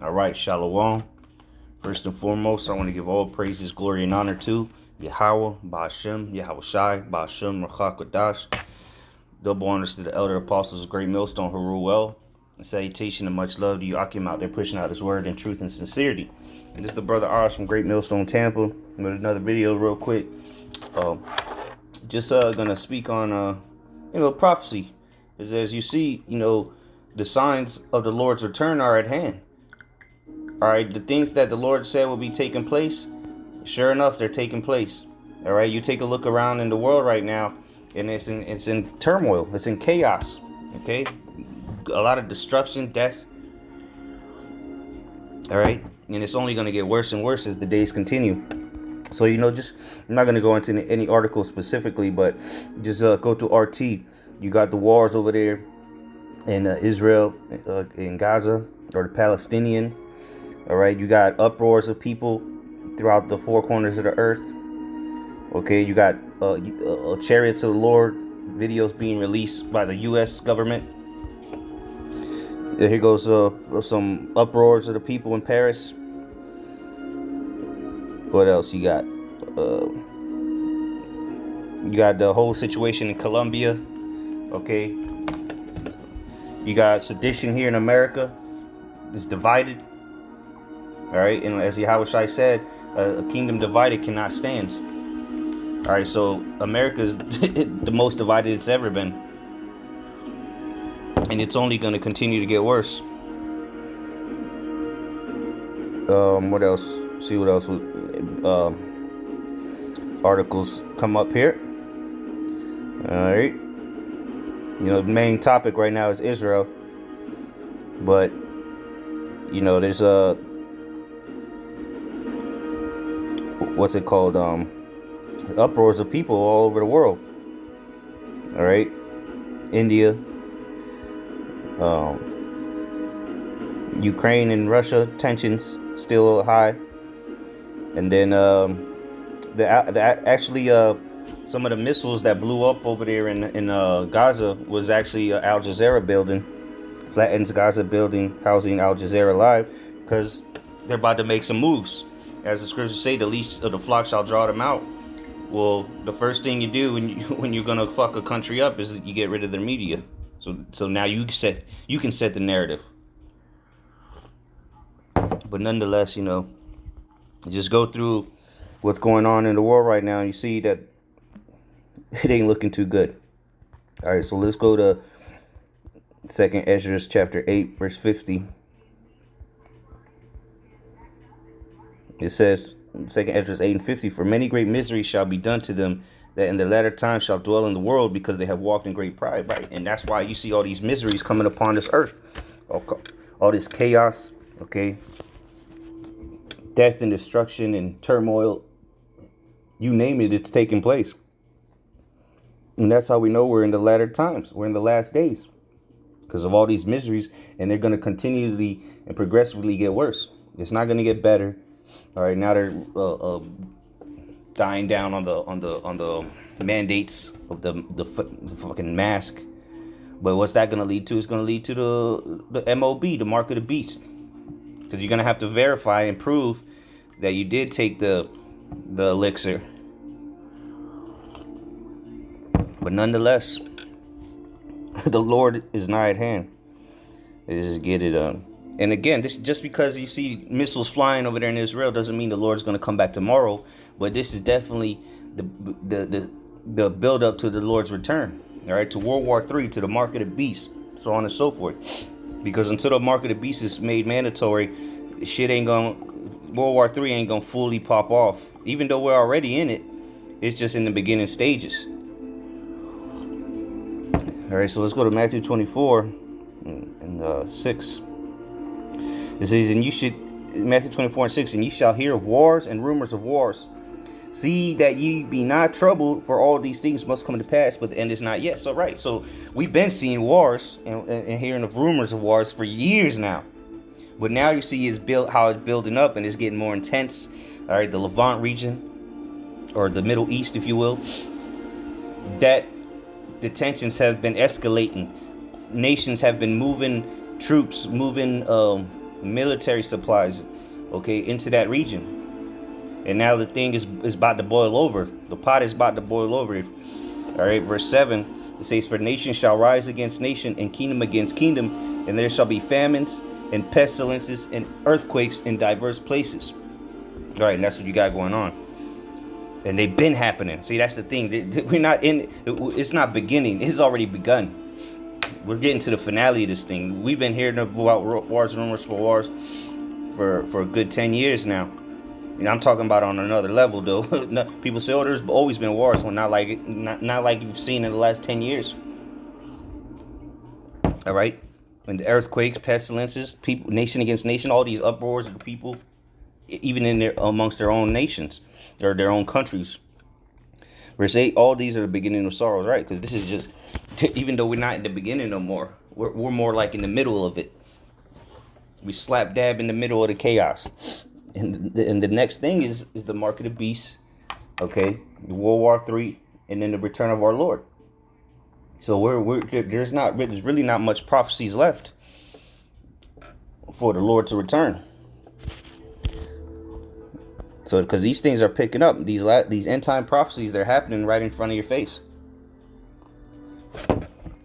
All right, Shalom. First and foremost, I want to give all praises, glory, and honor to Yahweh, Ba'ashem, Yahweh Shai, Ba'ashem, Rachak Kodash. Double honors to the elder apostles of Great Millstone who rule well. And salutation and much love to you, Akim, out there pushing out his word in truth and sincerity. And this is the brother Oz from Great Millstone, Tampa, with another video real quick. Just gonna speak on prophecy. As you see, the signs of the Lord's return are at hand. All right, the things that the Lord said will be taking place, sure enough, they're taking place. All right, you take a look around in the world right now, and it's in turmoil, it's in chaos. Okay, a lot of destruction, death. All right, and it's only going to get worse and worse as the days continue. So I'm not going to go into any article specifically, but just go to RT. You got the wars over there in Israel, in Gaza, or the Palestinian. All right, you got uproars of people throughout the four corners of the earth. Okay, you got Chariots of the Lord videos being released by the U.S. government. Here goes some uproars of the people in Paris. What else you got? You got the whole situation in Colombia. Okay, you got sedition here in America. It's divided. All right, and as Yahushua said, a kingdom divided cannot stand. All right, so America's the most divided it's ever been, and it's only going to continue to get worse. What else? See what else? Articles come up here. All right, the main topic right now is Israel, but there's what's it called? Uproars of people all over the world. All right, India, Ukraine and Russia tensions still high, and then some of the missiles that blew up over there in Gaza was actually Al Jazeera building, flattens Gaza building housing Al Jazeera Live, because they're about to make some moves. As the scriptures say, the least of the flock shall draw them out. Well, the first thing you do when you're gonna fuck a country up is you get rid of their media. So now you can set the narrative. But nonetheless, just go through what's going on in the world right now, and you see that it ain't looking too good. All right, so let's go to 2nd Ezra chapter 8, verse 50. It says, 2nd Ezra 8 and 50, for many great miseries shall be done to them that in the latter time shall dwell in the world, because they have walked in great pride. Right, and that's why you see all these miseries coming upon this earth. All this chaos, okay? Death and destruction and turmoil. You name it, it's taking place. And that's how we know we're in the latter times. We're in the last days. Because of all these miseries, and they're going to continually and progressively get worse. It's not going to get better. All right, now they're dying down on the mandates of the fucking mask. But what's that going to lead to? It's going to lead to the MOB, the mark of the beast, because you're going to have to verify and prove that you did take the elixir. But nonetheless, the Lord is nigh at hand. Just get it done. And again, this just because you see missiles flying over there in Israel doesn't mean the Lord's going to come back tomorrow. But this is definitely the build up to the Lord's return. All right, to World War III, to the mark of the beast, so on and so forth. Because until the mark of the beast is made mandatory, World War III ain't gonna fully pop off. Even though we're already in it, it's just in the beginning stages. All right, so let's go to Matthew 24 and 6. It says, Matthew 24 and 6, and ye shall hear of wars and rumors of wars. See that ye be not troubled, for all these things must come to pass, but the end is not yet. So right, so we've been seeing wars and hearing of rumors of wars for years now. But now you see how it's building up, and it's getting more intense. All right, the Levant region, or the Middle East, if you will, that the tensions have been escalating. Nations have been moving troops, moving military supplies, okay, into that region. And now the thing is about to boil over. The pot is about to boil over. All right, verse 7, it says, "For nation shall rise against nation, and kingdom against kingdom, and there shall be famines and pestilences and earthquakes in diverse places." All right, and that's what you got going on. And they've been happening. See, that's the thing. We're not in, it's not beginning. It's already begun. We're getting to the finale of this thing. We've been hearing about wars, rumors for wars for a good 10 years now. And I'm talking about on another level, though. People say, "Oh, there's always been wars." Well, not like you've seen in the last 10 years. All right, and the earthquakes, pestilences, people, nation against nation, all these uproars of the people, even amongst their own nations or their own countries. Verse 8, all these are the beginning of sorrows, right? Because this is just, even though we're not in the beginning no more, we're more like in the middle of it. We slap dab in the middle of the chaos. And the next thing is the mark of the beast, okay, World War III, and then the return of our Lord. So there's really not much prophecies left for the Lord to return. So because these things are picking up, these end time prophecies, they're happening right in front of your face.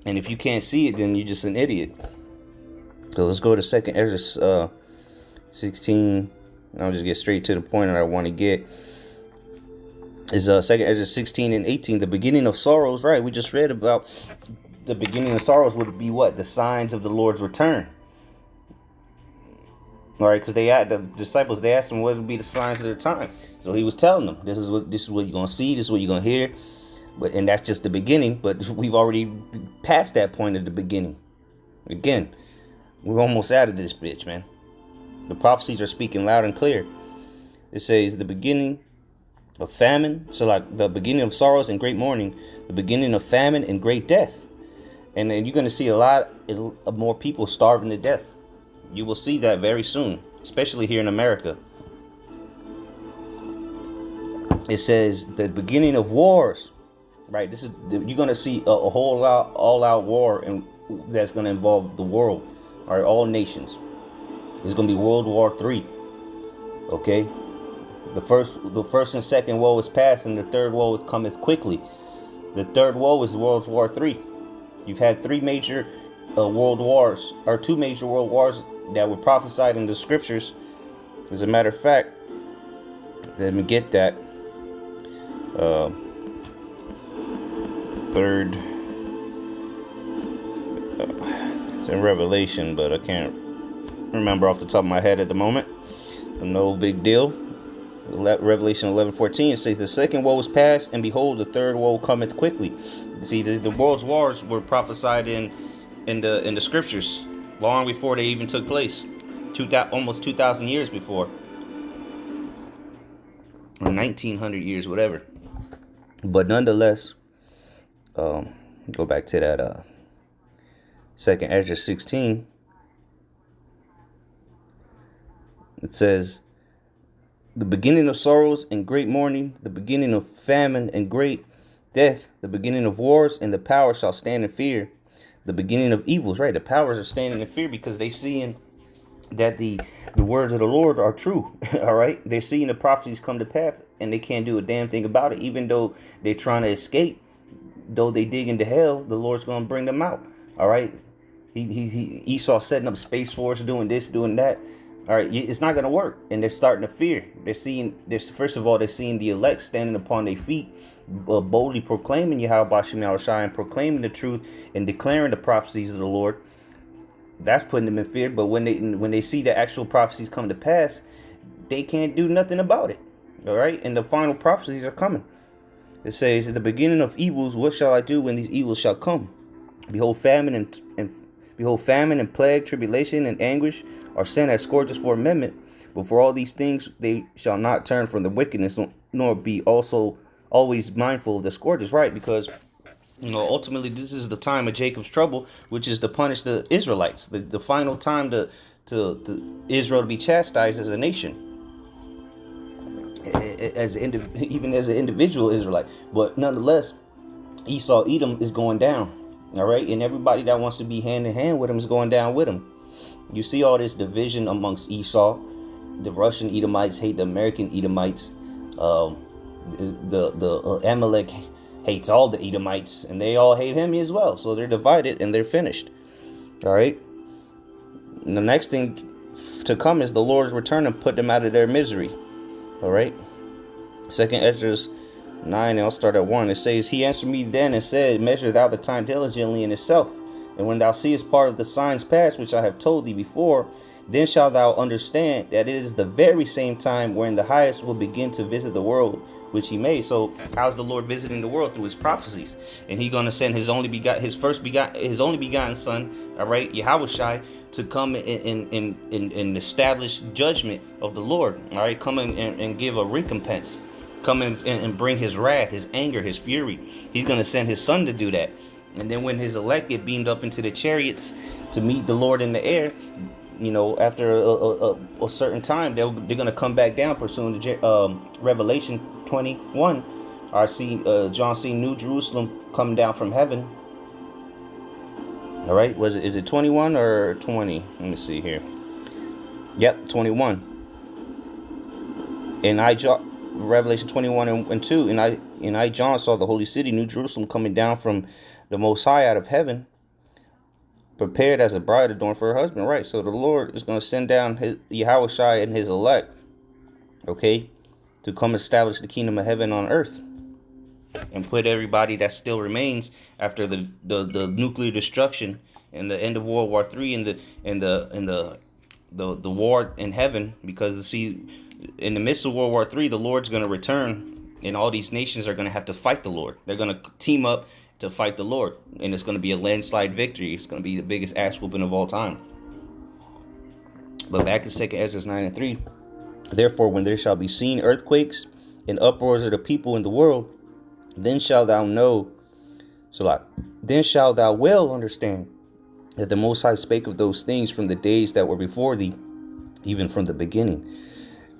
And if you can't see it, then you're just an idiot. So let's go to 2nd Ezra 16. I'll just get straight to the point that I want to get. Is 2nd Ezra 16 and 18, the beginning of sorrows, right? We just read about the beginning of sorrows would be what? The signs of the Lord's return. All right, because the disciples, they asked him what would be the signs of the time. So he was telling them, this is what you're going to see, this is what you're going to hear. And that's just the beginning, but we've already passed that point of the beginning. Again, we're almost out of this bitch, man. The prophecies are speaking loud and clear. It says the beginning of famine. So like the beginning of sorrows and great mourning. The beginning of famine and great death. And then you're going to see a lot of more people starving to death. You will see that very soon. Especially here in America. It says the beginning of wars. Right? You're going to see a whole all-out war that's going to involve the world. All right, all nations. It's going to be World War III. Okay? The first and second woe is past, and the third woe cometh quickly. The third woe is World War III. You've had 3 major world wars, or 2 major world wars that were prophesied in the scriptures. As a matter of fact, let me get that. Third. It's in Revelation, but I can't remember off the top of my head at the moment. No big deal. Revelation 11:14, it says, the second woe is past, and behold, the third woe cometh quickly. See, the world's wars were prophesied in the scriptures long before they even took place, almost 2,000 years before, or 1,900 years, whatever. But nonetheless, go back to that 2nd Ezra 16. It says, the beginning of sorrows and great mourning, the beginning of famine and great death, the beginning of wars, and the powers shall stand in fear. The beginning of evils, right? The powers are standing in fear because they seeing that the words of the Lord are true. All right, they're seeing the prophecies come to pass, and they can't do a damn thing about it. Even though they're trying to escape, though they dig into hell, the Lord's going to bring them out. All right, Esau setting up Space Force, doing this, doing that. All right, it's not going to work, and they're starting to fear. They're seeing this. First of all, they're seeing the elect standing upon their feet, boldly proclaiming Yahweh Bashim Yahushua, and proclaiming the truth and declaring the prophecies of the Lord. That's putting them in fear. But when they see the actual prophecies come to pass, they can't do nothing about it. All right, and the final prophecies are coming. It says, at the beginning of evils, what shall I do when these evils shall come? Behold, famine and plague, tribulation and anguish are sent as scourges for amendment. But for all these things they shall not turn from the wickedness, nor be also always mindful of the scourges. Right? Because ultimately this is the time of Jacob's trouble, which is to punish the Israelites. The final time to Israel to be chastised as a nation, even as an individual Israelite. But nonetheless, Esau Edom is going down. All right, and everybody that wants to be hand in hand with him is going down with him. You see all this division amongst Esau. The Russian Edomites hate the American Edomites. The Amalek hates all the Edomites, and they all hate him as well. So they're divided and they're finished. All right. And the next thing to come is the Lord's return and put them out of their misery. All right. Second Esdras 9, and I'll start at 1. It says, He answered me then and said, Measure thou the time diligently in itself, and when thou seest part of the signs past which I have told thee before, then shalt thou understand that it is the very same time wherein the highest will begin to visit the world which he made. So how's the Lord visiting the world? Through his prophecies. And he's gonna send his only begotten son, all right, Yahushai, to come and establish judgment of the Lord. All right, come and give a recompense. Come and bring his wrath, his anger, his fury. He's gonna send his son to do that. And then when his elect get beamed up into the chariots to meet the Lord in the air, you know, after a certain time, they're going to come back down pursuing the Revelation 21. John seen New Jerusalem coming down from heaven. All right, is it 21 or 20? Let me see here. Yep, 21. And Revelation 21 and 2. And I John saw the holy city, New Jerusalem, coming down from the Most High out of heaven, prepared as a bride adorned for her husband. Right, so the Lord is going to send down his Yahushai and his elect, okay, to come establish the kingdom of heaven on earth and put everybody that still remains after the nuclear destruction and the end of World War III and the war in heaven. Because see, in the midst of World War III, the Lord's going to return, and all these nations are going to have to fight the Lord. They're going to team up to fight the Lord, and it's going to be a landslide victory. It's going to be the biggest ass whooping of all time. But back in 2 Esdras 9 and 3, Therefore, when there shall be seen earthquakes and uproars of the people in the world, then shalt thou know, then shalt thou well understand that the Most High spake of those things from the days that were before thee, even from the beginning.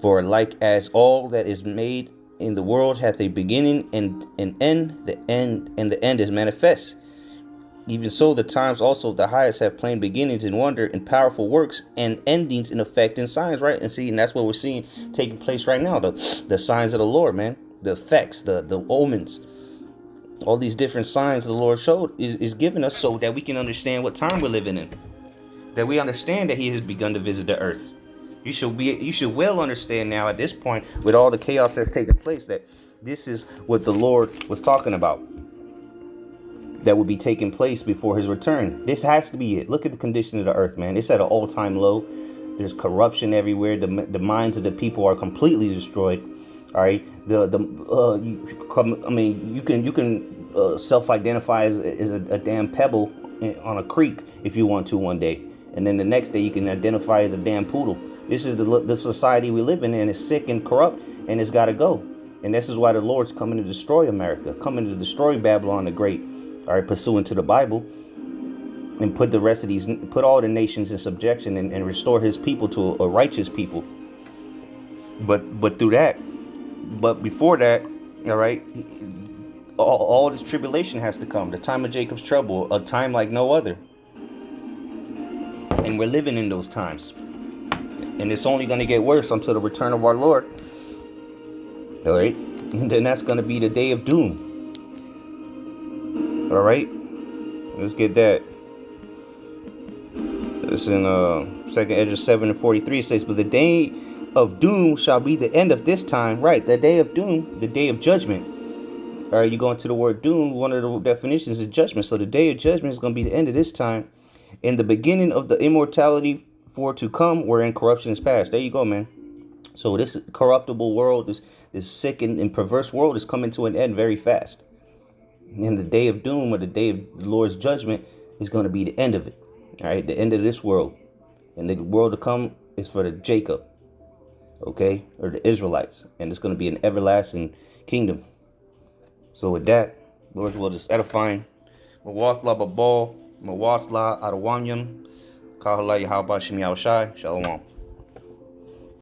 For like as all that is made in the world hath a beginning and an end, the end is manifest. Even so, the times also of the highest have plain beginnings in wonder and powerful works, and endings in effect and signs, right? And that's what we're seeing taking place right now. The signs of the Lord, man. The effects, the omens, all these different signs the Lord showed is giving us so that we can understand what time we're living in. That we understand that he has begun to visit the earth. You should well understand now at this point, with all the chaos that's taken place, that this is what the Lord was talking about, that would be taking place before his return. This has to be it. Look at the condition of the earth, man. It's at an all-time low. There's corruption everywhere. The minds of the people are completely destroyed. All right. You can self-identify as a damn pebble on a creek if you want to one day, and then the next day you can identify as a damn poodle. This is the society we live in, and it's sick and corrupt, and it's got to go. And this is why the Lord's coming to destroy America, coming to destroy Babylon the Great, all right, pursuant to the Bible, and put all the nations in subjection and restore his people to a righteous people. But through that, but before that, all right, all this tribulation has to come. The time of Jacob's trouble, a time like no other. And we're living in those times. And it's only going to get worse until the return of our Lord. All right. And then that's going to be the day of doom. All right. Let's get that. It's in 2 Esdras 7 and 43. It says, but the day of doom shall be the end of this time. Right. The day of doom, the day of judgment. All right. You go into the word doom. One of the definitions is judgment. So the day of judgment is going to be the end of this time. In the beginning of the immortality for to come, wherein corruption is past. There you go, man. So this corruptible world, this sick and perverse world is coming to an end very fast. And the day of doom, or the day of the Lord's judgment, is going to be the end of it. All right, the end of this world. And the world to come is for the Jacob, okay, or the Israelites. And it's going to be an everlasting kingdom. So with that, Lord's will is edifying. Mawatla babal, mawatla adawanyam. Kahala Yahweh Shem Yahushai. Shalom.